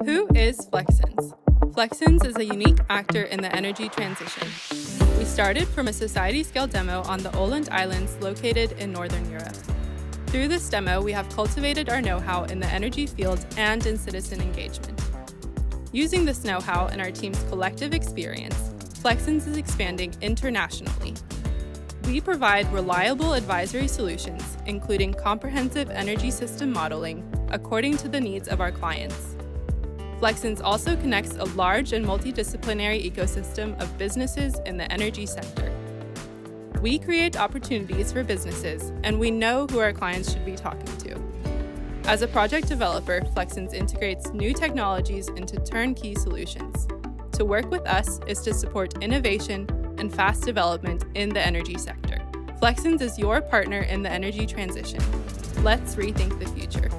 Who is Flexens? Flexens is a unique actor in the energy transition. We started from a society-scale demo on the Åland Islands located in Northern Europe. Through this demo, we have cultivated our know-how in the energy field and in citizen engagement. Using this know-how and our team's collective experience, Flexens is expanding internationally. We provide reliable advisory solutions, including comprehensive energy system modeling according to the needs of our clients. Flexens also connects a large and multidisciplinary ecosystem of businesses in the energy sector. We create opportunities for businesses, and we know who our clients should be talking to. As a project developer, Flexens integrates new technologies into turnkey solutions. To work with us is to support innovation and fast development in the energy sector. Flexens is your partner in the energy transition. Let's rethink the future.